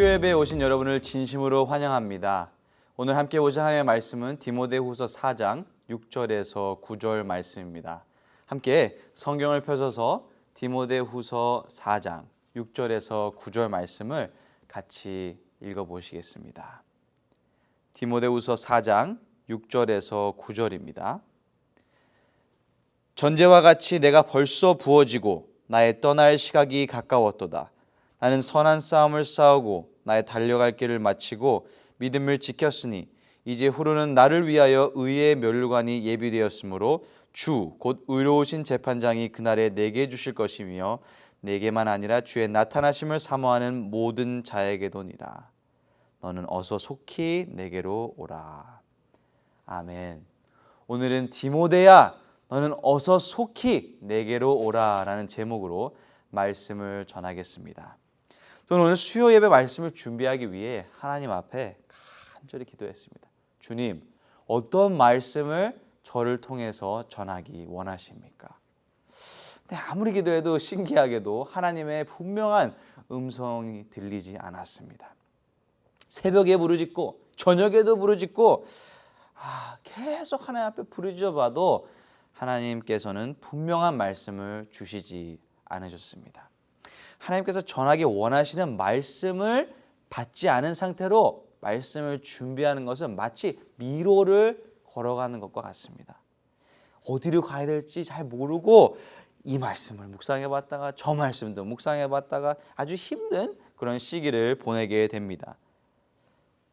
수요 예배에 오신 여러분을 진심으로 환영합니다. 오늘 함께 보실 하나님의 말씀은 디모데후서 4장 6절에서 9절 말씀입니다. 함께 성경을 펴셔서 디모데후서 4장 6절에서 9절 말씀을 같이 읽어보시겠습니다. 디모데후서 4장 6절에서 9절입니다. 전제와 같이 내가 벌써 부어지고 나의 떠날 시각이 가까웠도다. 나는 선한 싸움을 싸우고 나의 달려갈 길을 마치고 믿음을 지켰으니 이제 후로는 나를 위하여 의의 면류관이 예비되었으므로 주 곧 의로우신 재판장이 그날에 내게 주실 것이며 내게만 아니라 주의 나타나심을 사모하는 모든 자에게도니라. 너는 어서 속히 내게로 오라. 아멘. 오늘은 디모데야 너는 어서 속히 내게로 오라라는 제목으로 말씀을 전하겠습니다. 저는 오늘 수요 예배 말씀을 준비하기 위해 하나님 앞에 간절히 기도했습니다. 주님, 어떤 말씀을 저를 통해서 전하기 원하십니까? 근데 아무리 기도해도 신기하게도 하나님의 분명한 음성이 들리지 않았습니다. 새벽에 부르짖고 저녁에도 부르짖고 계속 하나님 앞에 부르짖어봐도 하나님께서는 분명한 말씀을 주시지 않으셨습니다. 하나님께서 전하기 원하시는 말씀을 받지 않은 상태로 말씀을 준비하는 것은 마치 미로를 걸어가는 것과 같습니다. 어디로 가야 될지 잘 모르고 이 말씀을 묵상해봤다가 저 말씀도 묵상해봤다가 아주 힘든 그런 시기를 보내게 됩니다.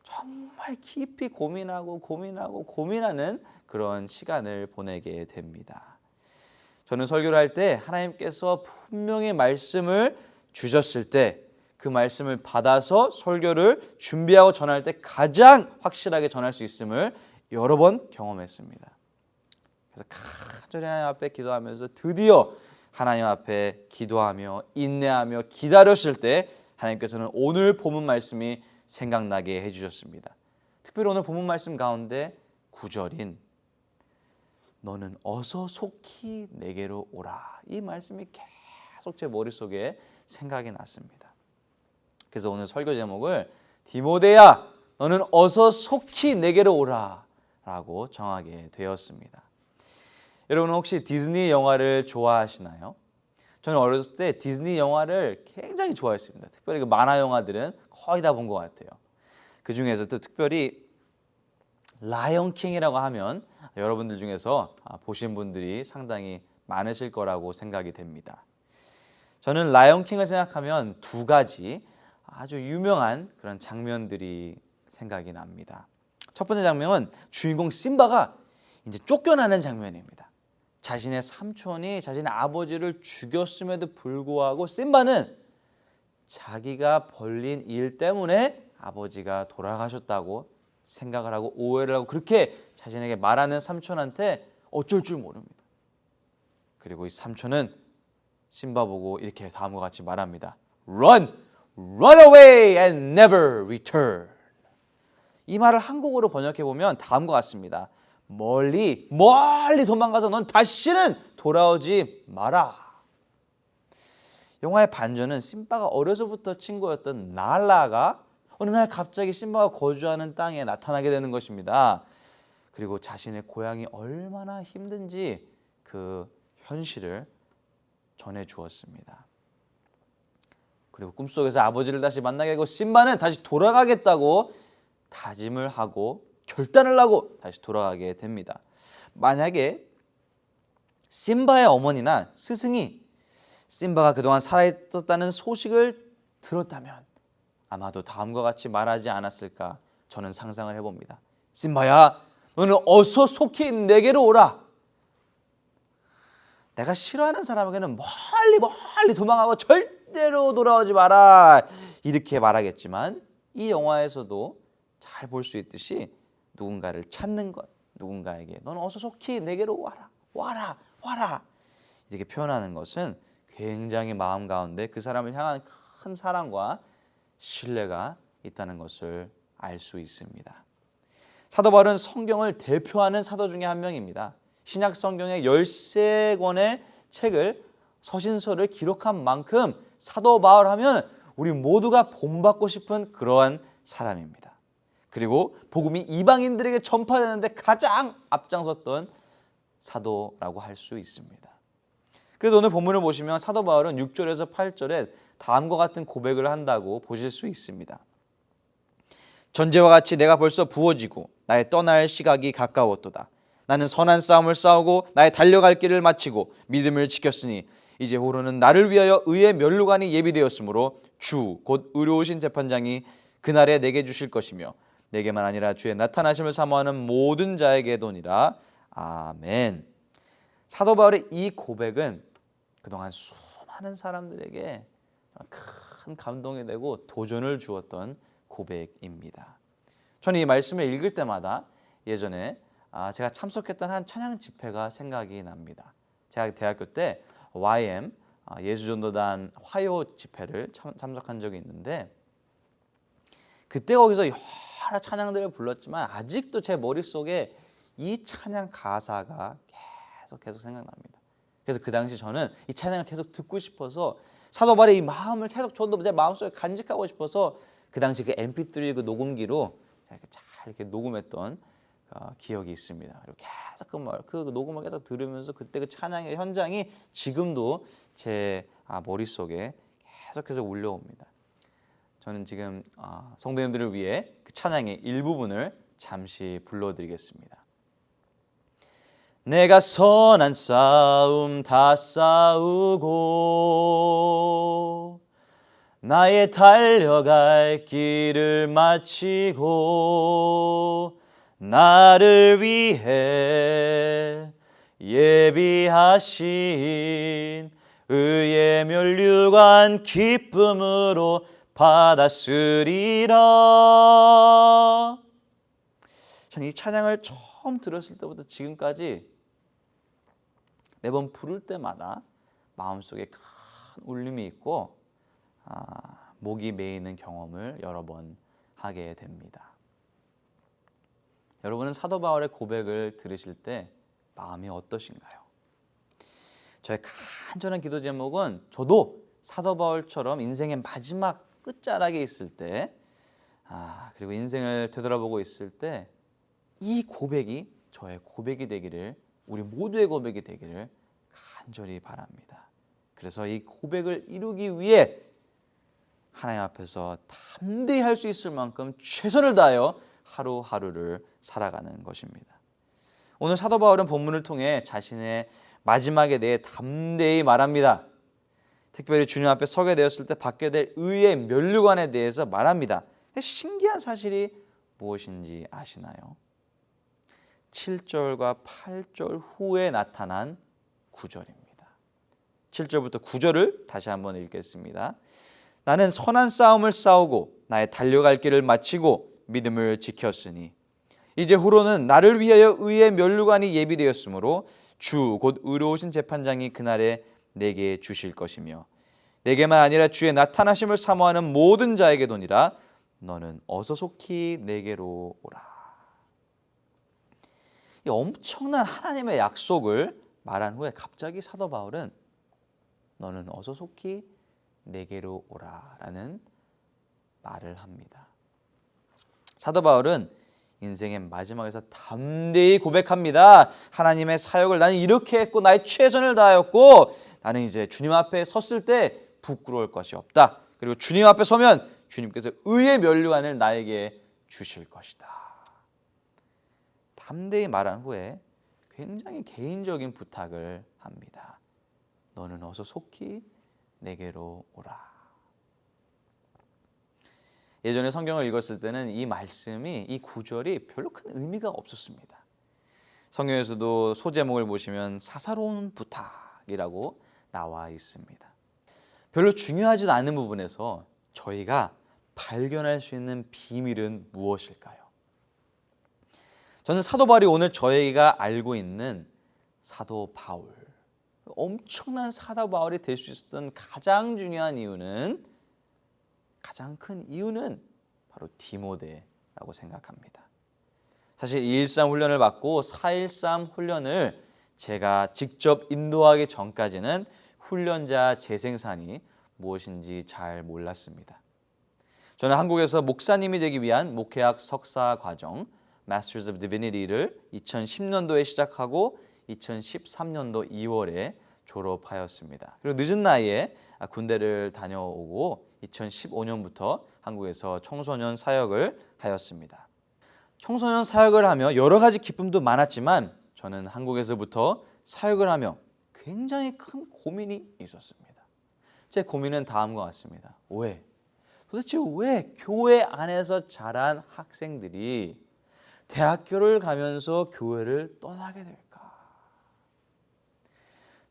정말 깊이 고민하는 그런 시간을 보내게 됩니다. 저는 설교를 할 때 하나님께서 분명히 말씀을 주셨을 때 그 말씀을 받아서 설교를 준비하고 전할 때 가장 확실하게 전할 수 있음을 여러 번 경험했습니다. 그래서 간절히 하나님 앞에 기도하면서 드디어 하나님 앞에 기도하며 인내하며 기다렸을 때 하나님께서는 오늘 본문 말씀이 생각나게 해주셨습니다. 특별히 오늘 본문 말씀 가운데 9절인 너는 어서 속히 내게로 오라. 이 말씀이 계속 제 머릿속에 생각이 났습니다. 그래서 오늘 설교 제목을 디모데야 너는 어서 속히 내게로 오라 라고 정하게 되었습니다. 여러분 혹시 디즈니 영화를 좋아하시나요? 저는 어렸을 때 디즈니 영화를 굉장히 좋아했습니다. 특별히 그 만화 영화들은 거의 다 본 것 같아요. 그 중에서도 특별히 라이언 킹이라고 하면 여러분들 중에서 보신 분들이 상당히 많으실 거라고 생각이 됩니다. 저는 라이언 킹을 생각하면 두 가지 아주 유명한 그런 장면들이 생각이 납니다. 첫 번째 장면은 주인공 심바가 이제 쫓겨나는 장면입니다. 자신의 삼촌이 자신의 아버지를 죽였음에도 불구하고 심바는 자기가 벌린 일 때문에 아버지가 돌아가셨다고 생각을 하고 오해를 하고 그렇게 자신에게 말하는 삼촌한테 어쩔 줄 모릅니다. 그리고 이 삼촌은 심바 보고 이렇게 다음과 같이 말합니다. Run away and never return. 이 말을 한국어로 번역해 보면 다음과 같습니다. 멀리 도망가서 넌 다시는 돌아오지 마라. 영화의 반전은 심바가 어려서부터 친구였던 날라가 어느 날 갑자기 심바가 거주하는 땅에 나타나게 되는 것입니다. 그리고 자신의 고향이 얼마나 힘든지 그 현실을 전해 주었습니다. 그리고 꿈속에서 아버지를 다시 만나게 하고 심바는 다시 돌아가겠다고 다짐을 하고 결단을 하고 다시 돌아가게 됩니다. 만약에 심바의 어머니나 스승이 심바가 그동안 살아있었다는 소식을 들었다면 아마도 다음과 같이 말하지 않았을까 저는 상상을 해봅니다. 심바야, 너는 어서 속히 내게로 오라. 내가 싫어하는 사람에게는 멀리 도망가고 절대로 돌아오지 마라. 이렇게 말하겠지만 이 영화에서도 잘 볼 수 있듯이 누군가를 찾는 것, 누군가에게 너는 어서 속히 내게로 와라. 이렇게 표현하는 것은 굉장히 마음 가운데 그 사람을 향한 큰 사랑과 신뢰가 있다는 것을 알 수 있습니다. 사도 바울은 성경을 대표하는 사도 중에 한 명입니다. 신약 성경의 13권의 책을 서신서를 기록한 만큼 사도 바울 하면 우리 모두가 본받고 싶은 그러한 사람입니다. 그리고 복음이 이방인들에게 전파되는데 가장 앞장섰던 사도라고 할 수 있습니다. 그래서 오늘 본문을 보시면 사도 바울은 6절에서 8절에 다음과 같은 고백을 한다고 보실 수 있습니다. 전제와 같이 내가 벌써 부어지고 나의 떠날 시각이 가까웠도다. 나는 선한 싸움을 싸우고 나의 달려갈 길을 마치고 믿음을 지켰으니 이제 후로는 나를 위하여 의의 면류관이 예비되었으므로 주 곧 의로우신 재판장이 그날에 내게 주실 것이며 내게만 아니라 주의 나타나심을 사모하는 모든 자에게도니라. 아멘. 사도 바울의 이 고백은 그동안 수많은 사람들에게 큰 감동이 되고 도전을 주었던 고백입니다. 저는 이 말씀을 읽을 때마다 예전에 제가 참석했던 한 찬양 집회가 생각이 납니다. 제가 대학교 때 YM 예수전도단 화요 집회를 참석한 적이 있는데 그때 거기서 여러 찬양들을 불렀지만 아직도 제 머릿속에 이 찬양 가사가 계속 생각납니다. 그래서 그 당시 저는 이 찬양을 계속 듣고 싶어서 사도 바울의 이 마음을 계속 저도 제 마음속에 간직하고 싶어서 그 당시 그 MP3 그 녹음기로 이렇게 녹음했던 기억이 있습니다. 그리고 계속 그 녹음을 계속 들으면서 그때 그 찬양의 현장이 지금도 제 머릿속에 계속해서 울려옵니다. 저는 지금 성도님들을 위해 그 찬양의 일부분을 잠시 불러드리겠습니다. 내가 선한 싸움 다 싸우고 나의 달려갈 길을 마치고 나를 위해 예비하신 의의 면류관 기쁨으로 받았으리라. 저는 이 찬양을 처음 들었을 때부터 지금까지 매번 부를 때마다 마음속에 큰 울림이 있고 목이 메이는 경험을 여러 번 하게 됩니다. 여러분은 사도 바울의 고백을 들으실 때 마음이 어떠신가요? 저의 간절한 기도 제목은 저도 사도 바울처럼 인생의 마지막 끝자락에 있을 때 그리고 인생을 되돌아보고 있을 때 이 고백이 저의 고백이 되기를, 우리 모두의 고백이 되기를 간절히 바랍니다. 그래서 이 고백을 이루기 위해 하나님 앞에서 담대히 할 수 있을 만큼 최선을 다하여 하루하루를 살아가는 것입니다. 오늘 사도 바울은 본문을 통해 자신의 마지막에 대해 담대히 말합니다. 특별히 주님 앞에 서게 되었을 때 받게 될 의의 면류관에 대해서 말합니다. 근데 신기한 사실이 무엇인지 아시나요? 7절과 8절 후에 나타난 구절입니다. 7절부터 9절을 다시 한번 읽겠습니다. 나는 선한 싸움을 싸우고 나의 달려갈 길을 마치고 믿음을 지켰으니 이제 후로는 나를 위하여 의의 면류관이 예비되었으므로 주 곧 의로우신 재판장이 그날에 내게 주실 것이며 내게만 아니라 주의 나타나심을 사모하는 모든 자에게도니라. 너는 어서 속히 내게로 오라. 이 엄청난 하나님의 약속을 말한 후에 갑자기 사도 바울은 너는 어서 속히 내게로 오라라는 말을 합니다. 사도 바울은 인생의 마지막에서 담대히 고백합니다. 하나님의 사역을 나는 이렇게 했고 나의 최선을 다하였고 나는 이제 주님 앞에 섰을 때 부끄러울 것이 없다. 그리고 주님 앞에 서면 주님께서 의의 면류관을 나에게 주실 것이다. 담대히 말한 후에 굉장히 개인적인 부탁을 합니다. 너는 어서 속히 내게로 오라. 예전에 성경을 읽었을 때는 이 말씀이, 이 구절이 별로 큰 의미가 없었습니다. 성경에서도 소제목을 보시면 사사로운 부탁이라고 나와 있습니다. 별로 중요하지도 않은 부분에서 저희가 발견할 수 있는 비밀은 무엇일까요? 저는 사도 바울이 오늘 저희가 알고 있는 사도 바울, 엄청난 사도 바울이 될 수 있었던 가장 중요한 이유는, 가장 큰 이유는 바로 디모데라고 생각합니다. 사실 213 훈련을 받고 413 훈련을 제가 직접 인도하기 전까지는 훈련자 재생산이 무엇인지 잘 몰랐습니다. 저는 한국에서 목사님이 되기 위한 목회학 석사 과정 Masters of Divinity를 2010년도에 시작하고 2013년도 2월에 졸업하였습니다. 그리고 늦은 나이에 군대를 다녀오고 2015년부터 한국에서 청소년 사역을 하였습니다. 청소년 사역을 하며 여러 가지 기쁨도 많았지만 저는 한국에서부터 사역을 하며 굉장히 큰 고민이 있었습니다. 제 고민은 다음과 같습니다. 도대체 왜 교회 안에서 자란 학생들이 대학교를 가면서 교회를 떠나게 될까?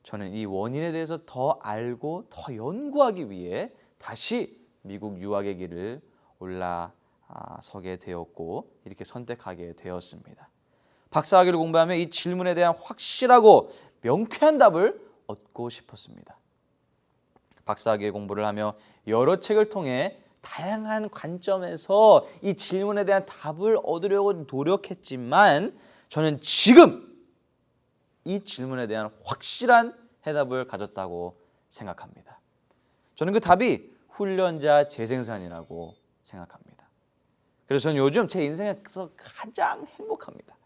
저는 이 원인에 대해서 더 알고 더 연구하기 위해 다시 미국 유학의 길을 올라서게 되었고 이렇게 선택하게 되었습니다. 박사학위를 공부하며 이 질문에 대한 확실하고 명쾌한 답을 얻고 싶었습니다. 박사학위 공부를 하며 여러 책을 통해 다양한 관점에서 이 질문에 대한 답을 얻으려고 노력했지만 저는 지금 이 질문에 대한 확실한 해답을 가졌다고 생각합니다. 저는 그 답이 훈련자 재생산이라고 생각합니다. 그래서 저는 요즘 제 인생에서 가장 행복합니다.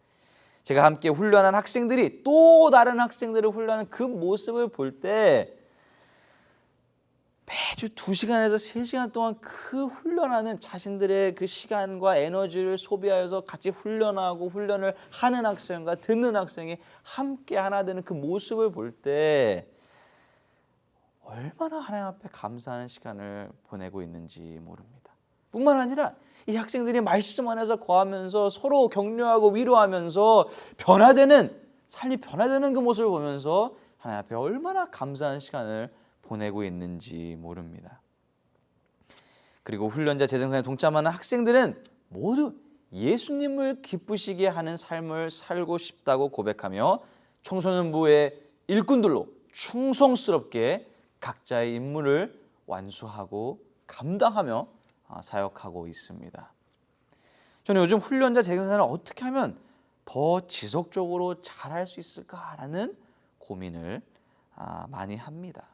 제가 함께 훈련한 학생들이 또 다른 학생들을 훈련하는 그 모습을 볼 때 매주 2시간에서 3시간 동안 그 훈련하는 자신들의 그 시간과 에너지를 소비하여서 같이 훈련하고 훈련을 하는 학생과 듣는 학생이 함께 하나 되는 그 모습을 볼 때 얼마나 하나님 앞에 감사하는 시간을 보내고 있는지 모릅니다. 뿐만 아니라 이 학생들이 말씀 안에서 거하면서 서로 격려하고 위로하면서 삶이 변화되는 그 모습을 보면서 하나님 앞에 얼마나 감사한 시간을 보내고 있는지 모릅니다. 그리고 훈련자 재생산에 동참하는 학생들은 모두 예수님을 기쁘시게 하는 삶을 살고 싶다고 고백하며 청소년부의 일꾼들로 충성스럽게 각자의 임무를 완수하고 감당하며 사역하고 있습니다. 저는 요즘 훈련자 재생산을 어떻게 하면 더 지속적으로 잘할 수 있을까라는 고민을 많이 합니다.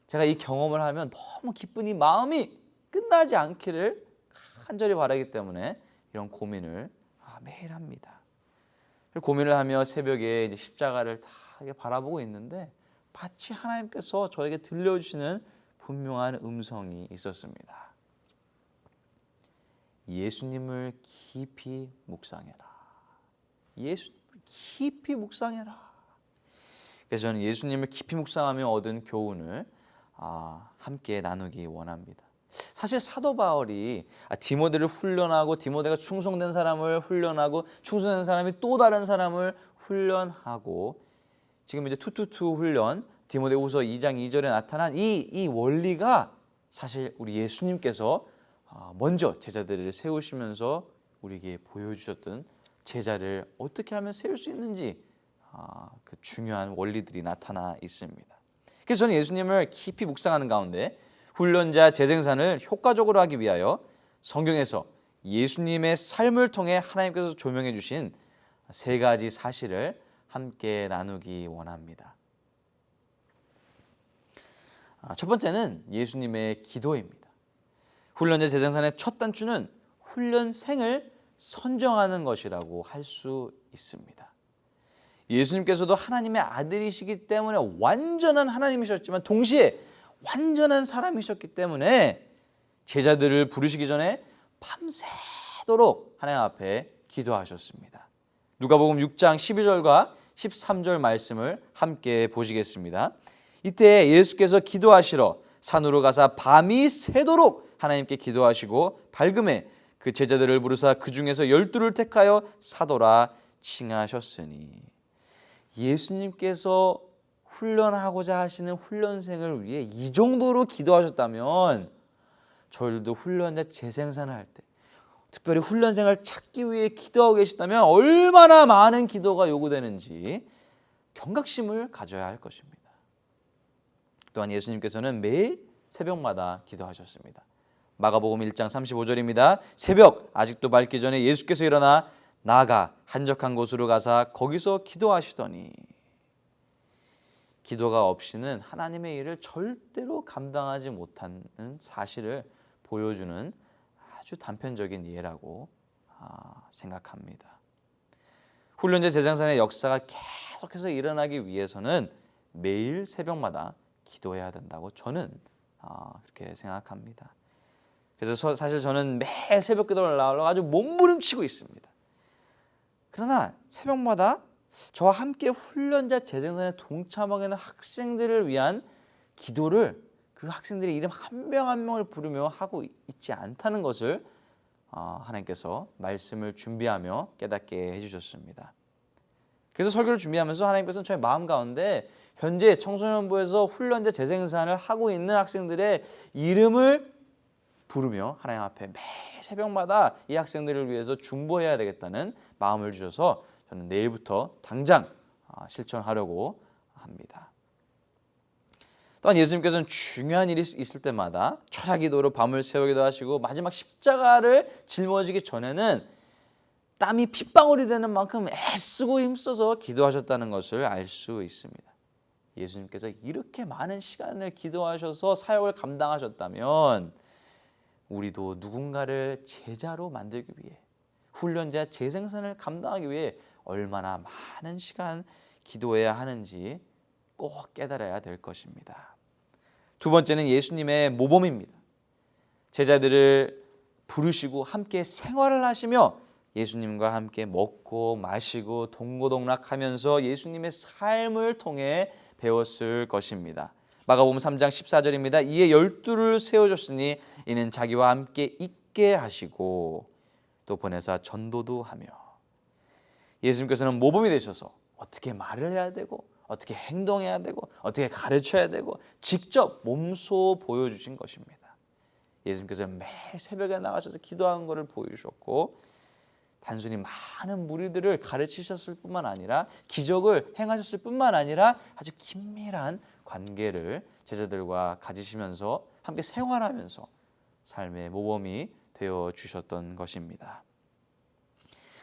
제가 이 경험을 하면 너무 기쁜 이 마음이 끝나지 않기를 간절히 바라기 때문에 이런 고민을 매일 합니다. 고민을 하며 새벽에 이제 십자가를 다 바라보고 있는데 마치 하나님께서 저에게 들려주시는 분명한 음성이 있었습니다. 예수님을 깊이 묵상해라. 예수님을 깊이 묵상해라. 그래서 저는 예수님을 깊이 묵상하며 얻은 교훈을 함께 나누기 원합니다. 사실 사도 바울이 디모데를 훈련하고 디모데가 충성된 사람을 훈련하고 충성된 사람이 또 다른 사람을 훈련하고 지금 이제 투투투 훈련 디모데후서 2장 2절에 나타난 이 원리가 사실 우리 예수님께서 먼저 제자들을 세우시면서 우리에게 보여주셨던 제자를 어떻게 하면 세울 수 있는지 그 중요한 원리들이 나타나 있습니다. 그래서 저는 예수님을 깊이 묵상하는 가운데 훈련자 재생산을 효과적으로 하기 위하여 성경에서 예수님의 삶을 통해 하나님께서 조명해 주신 3가지 사실을 함께 나누기 원합니다. 첫 번째는 예수님의 기도입니다. 훈련자 재생산의 첫 단추는 훈련생을 선정하는 것이라고 할 수 있습니다. 예수님께서도 하나님의 아들이시기 때문에 완전한 하나님이셨지만 동시에 완전한 사람이셨기 때문에 제자들을 부르시기 전에 밤새도록 하나님 앞에 기도하셨습니다. 누가복음 6장 12절과 13절 말씀을 함께 보시겠습니다. 이때 예수께서 기도하시러 산으로 가사 밤이 새도록 하나님께 기도하시고 밝음에 그 제자들을 부르사 그 중에서 12를 택하여 사도라 칭하셨으니 예수님께서 훈련하고자 하시는 훈련생을 위해 이 정도로 기도하셨다면 저희들도 훈련자 재생산을 할 때 특별히 훈련생을 찾기 위해 기도하고 계시다면 얼마나 많은 기도가 요구되는지 경각심을 가져야 할 것입니다. 또한 예수님께서는 매일 새벽마다 기도하셨습니다. 마가복음 1장 35절입니다. 새벽 아직도 밝기 전에 예수께서 일어나 나가 한적한 곳으로 가사 거기서 기도하시더니 기도가 없이는 하나님의 일을 절대로 감당하지 못하는 사실을 보여주는 아주 단편적인 예라고 생각합니다. 훈련제 재생산의 역사가 계속해서 일어나기 위해서는 매일 새벽마다 기도해야 된다고 저는 그렇게 생각합니다. 그래서 사실 저는 매일 새벽 기도를 나오려고 아주 몸부림치고 있습니다. 그러나 새벽마다 저와 함께 훈련자 재생산에 동참하게 되는 학생들을 위한 기도를 그 학생들의 이름 한 명 한 명을 부르며 하고 있지 않다는 것을 하나님께서 말씀을 준비하며 깨닫게 해주셨습니다. 그래서 설교를 준비하면서 하나님께서는 저의 마음 가운데 현재 청소년부에서 훈련자 재생산을 하고 있는 학생들의 이름을 부르며 하나님 앞에 매일 새벽마다 이 학생들을 위해서 중보해야 되겠다는 마음을 주셔서 저는 내일부터 당장 실천하려고 합니다. 또한 예수님께서는 중요한 일이 있을 때마다 철야기도로 밤을 새우기도 하시고 마지막 십자가를 짊어지기 전에는 땀이 핏방울이 되는 만큼 애쓰고 힘써서 기도하셨다는 것을 알 수 있습니다. 예수님께서 이렇게 많은 시간을 기도하셔서 사역을 감당하셨다면 우리도 누군가를 제자로 만들기 위해 훈련자 재생산을 감당하기 위해 얼마나 많은 시간 기도해야 하는지 꼭 깨달아야 될 것입니다. 두 번째는 예수님의 모범입니다. 제자들을 부르시고 함께 생활을 하시며 예수님과 함께 먹고 마시고 동고동락하면서 예수님의 삶을 통해 배웠을 것입니다. 마가복음 3장 14절입니다. 이에 12를 세워줬으니 이는 자기와 함께 있게 하시고 또 보내사 전도도 하며. 예수님께서는 모범이 되셔서 어떻게 말을 해야 되고 어떻게 행동해야 되고 어떻게 가르쳐야 되고 직접 몸소 보여주신 것입니다. 예수님께서는 매일 새벽에 나가셔서 기도하는 것을 보여주셨고 단순히 많은 무리들을 가르치셨을 뿐만 아니라 기적을 행하셨을 뿐만 아니라 아주 긴밀한 관계를 제자들과 가지시면서 함께 생활하면서 삶의 모범이 되어 주셨던 것입니다.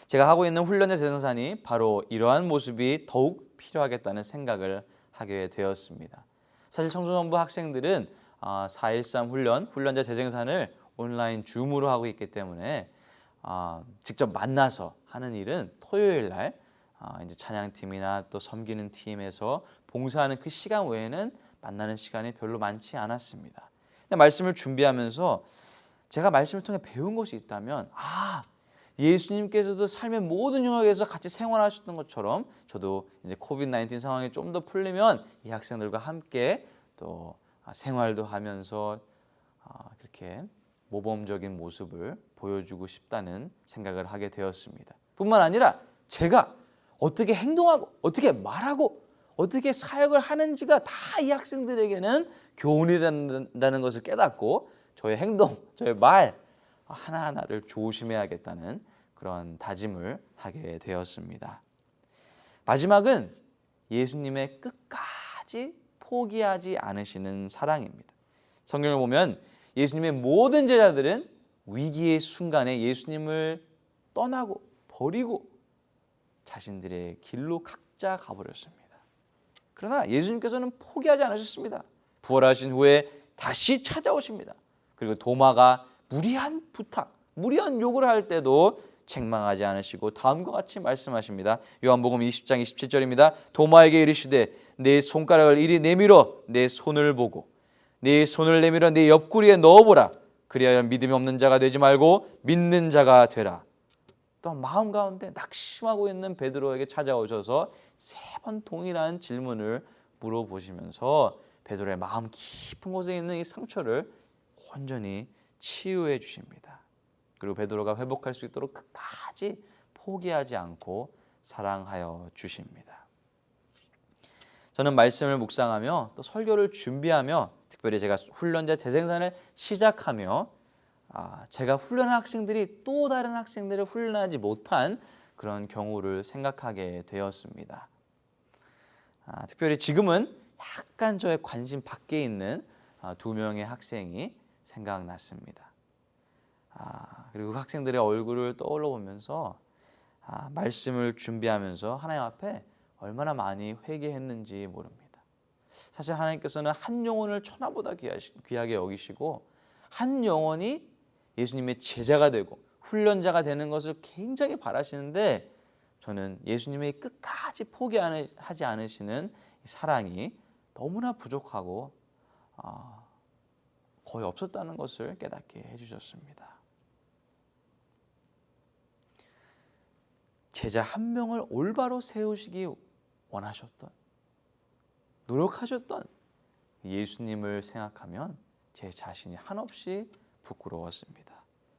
제가 하고 있는 훈련의 재생산이 바로 이러한 모습이 더욱 필요하겠다는 생각을 하게 되었습니다. 사실 청소년부 학생들은 4.13 훈련자 재생산을 온라인 줌으로 하고 있기 때문에 직접 만나서 하는 일은 토요일 날 이제 찬양팀이나 또 섬기는 팀에서 봉사하는 그 시간 외에는 만나는 시간이 별로 많지 않았습니다. 근데 말씀을 준비하면서 제가 말씀을 통해 배운 것이 있다면 예수님께서도 삶의 모든 영역에서 같이 생활하셨던 것처럼 저도 이제 코비드-19 상황이 좀 더 풀리면 이 학생들과 함께 또 생활도 하면서 그렇게 모범적인 모습을 보여주고 싶다는 생각을 하게 되었습니다. 뿐만 아니라 제가 어떻게 행동하고 어떻게 말하고 어떻게 사역을 하는지가 다 이 학생들에게는 교훈이 된다는 것을 깨닫고 저의 행동, 저의 말 하나하나를 조심해야겠다는 그런 다짐을 하게 되었습니다. 마지막은 예수님의 끝까지 포기하지 않으시는 사랑입니다. 성경을 보면 예수님의 모든 제자들은 위기의 순간에 예수님을 떠나고 버리고 자신들의 길로 각자 가버렸습니다. 그러나 예수님께서는 포기하지 않으셨습니다. 부활하신 후에 다시 찾아오십니다. 그리고 도마가 무리한 부탁, 무리한 요구를 할 때도 책망하지 않으시고 다음과 같이 말씀하십니다. 요한복음 20장 27절입니다. 도마에게 이르시되 내 손가락을 이리 내밀어 내 손을 보고 내 손을 내밀어 내 옆구리에 넣어보라. 그리하여 믿음이 없는 자가 되지 말고 믿는 자가 되라. 또 마음 가운데 낙심하고 있는 베드로에게 찾아오셔서 3번 동일한 질문을 물어보시면서 베드로의 마음 깊은 곳에 있는 이 상처를 온전히 치유해 주십니다. 그리고 베드로가 회복할 수 있도록 끝까지 포기하지 않고 사랑하여 주십니다. 저는 말씀을 묵상하며 또 설교를 준비하며 특별히 제가 훈련자 재생산을 시작하며 제가 훈련한 학생들이 또 다른 학생들을 훈련하지 못한 그런 경우를 생각하게 되었습니다. 특별히 지금은 약간 저의 관심 밖에 있는 2명의 학생이 생각났습니다. 그리고 그 학생들의 얼굴을 떠올려 보면서 말씀을 준비하면서 하나님 앞에 얼마나 많이 회개했는지 모릅니다. 사실 하나님께서는 한 영혼을 천하보다 귀하게 여기시고 한 영혼이 예수님의 제자가 되고 훈련자가 되는 것을 굉장히 바라시는데 저는 예수님의 끝까지 포기하지 않으시는 사랑이 너무나 부족하고 거의 없었다는 것을 깨닫게 해주셨습니다. 제자 한 명을 올바로 세우시기 원하셨던, 노력하셨던 예수님을 생각하면 제 자신이 한없이 부끄러웠습니다.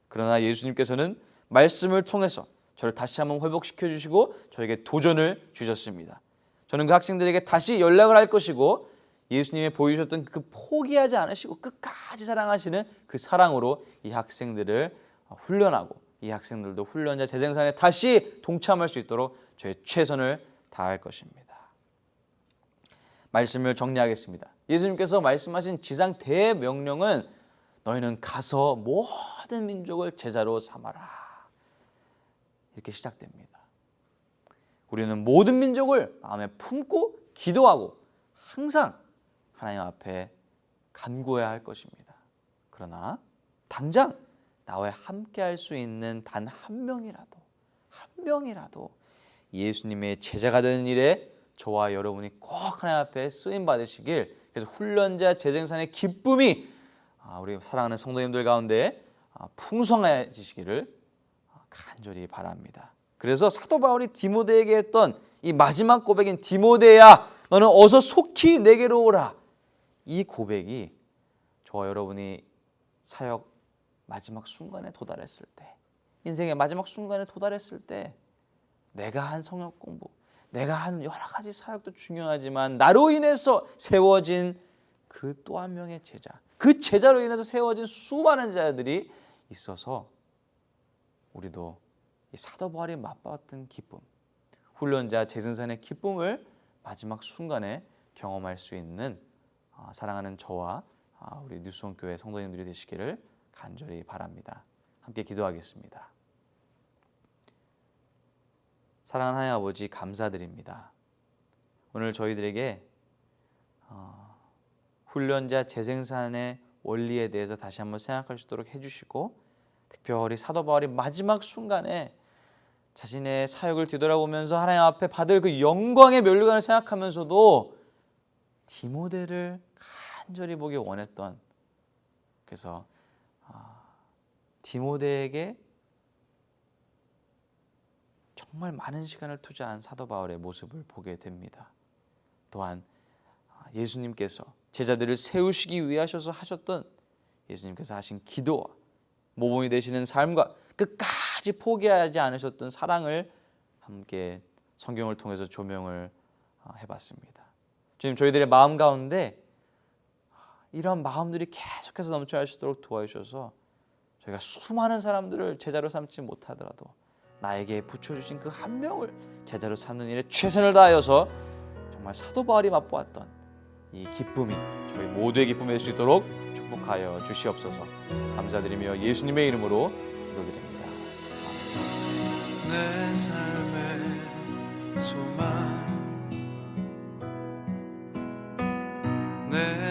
그러나 예수님께서는 말씀을 통해서 저를 다시 한번 회복시켜 주시고 저에게 도전을 주셨습니다. 저는 그 학생들에게 다시 연락을 할 것이고 예수님이 보여주셨던 그 포기하지 않으시고 끝까지 사랑하시는 그 사랑으로 이 학생들을 훈련하고 이 학생들도 훈련자 재생산에 다시 동참할 수 있도록 저의 최선을 다할 것입니다. 말씀을 정리하겠습니다. 예수님께서 말씀하신 지상 대명령은 너희는 가서 모든 민족을 제자로 삼아라. 이렇게 시작됩니다. 우리는 모든 민족을 마음에 품고 기도하고 항상 하나님 앞에 간구해야 할 것입니다. 그러나 당장 나와 함께 할 수 있는 단 한 명이라도 예수님의 제자가 되는 일에 저와 여러분이 꼭 하나님 앞에 쓰임 받으시길, 그래서 훈련자 재생산의 기쁨이 우리 사랑하는 성도님들 가운데 풍성해지시기를 간절히 바랍니다. 그래서 사도 바울이 디모데에게 했던 이 마지막 고백인 디모데야 너는 어서 속히 내게로 오라, 이 고백이 저와 여러분이 사역 마지막 순간에 도달했을 때, 인생의 마지막 순간에 도달했을 때 내가 한 성역 공부, 내가 한 여러 가지 사역도 중요하지만 나로 인해서 세워진 그 또 한 명의 제자, 그 제자로 인해서 세워진 수많은 자들이 있어서 우리도 이 사도 바울이 맛봤던 기쁨, 훈련자 재생산의 기쁨을 마지막 순간에 경험할 수 있는 사랑하는 저와 우리 뉴스홈교회 성도님들이 되시기를 간절히 바랍니다. 함께 기도하겠습니다. 사랑하는 하나님 아버지, 감사드립니다. 오늘 저희들에게 훈련자 재생산의 원리에 대해서 다시 한번 생각할 수 있도록 해주시고, 특별히 사도 바울이 마지막 순간에 자신의 사역을 뒤돌아보면서 하나님 앞에 받을 그 영광의 면류관을 생각하면서도 디모데를 간절히 보기 원했던, 그래서 디모데에게 정말 많은 시간을 투자한 사도 바울의 모습을 보게 됩니다. 또한 예수님께서 제자들을 세우시기 위해 하셨던 예수님께서 하신 기도와 모범이 되시는 삶과 끝까지 포기하지 않으셨던 사랑을 함께 성경을 통해서 조명을 해봤습니다. 주님, 저희들의 마음 가운데 이런 마음들이 계속해서 넘쳐날 수 있도록 도와주셔서 저희가 수많은 사람들을 제자로 삼지 못하더라도 나에게 붙여주신 그 한 명을 제자로 삼는 일에 최선을 다하여서 정말 사도 바울이 맛보았던 이 기쁨이 저희 모두의 기쁨이 될 수 있도록 축복하여 주시옵소서. 감사드리며 예수님의 이름으로 기도드립니다. 내 삶의 소망, 내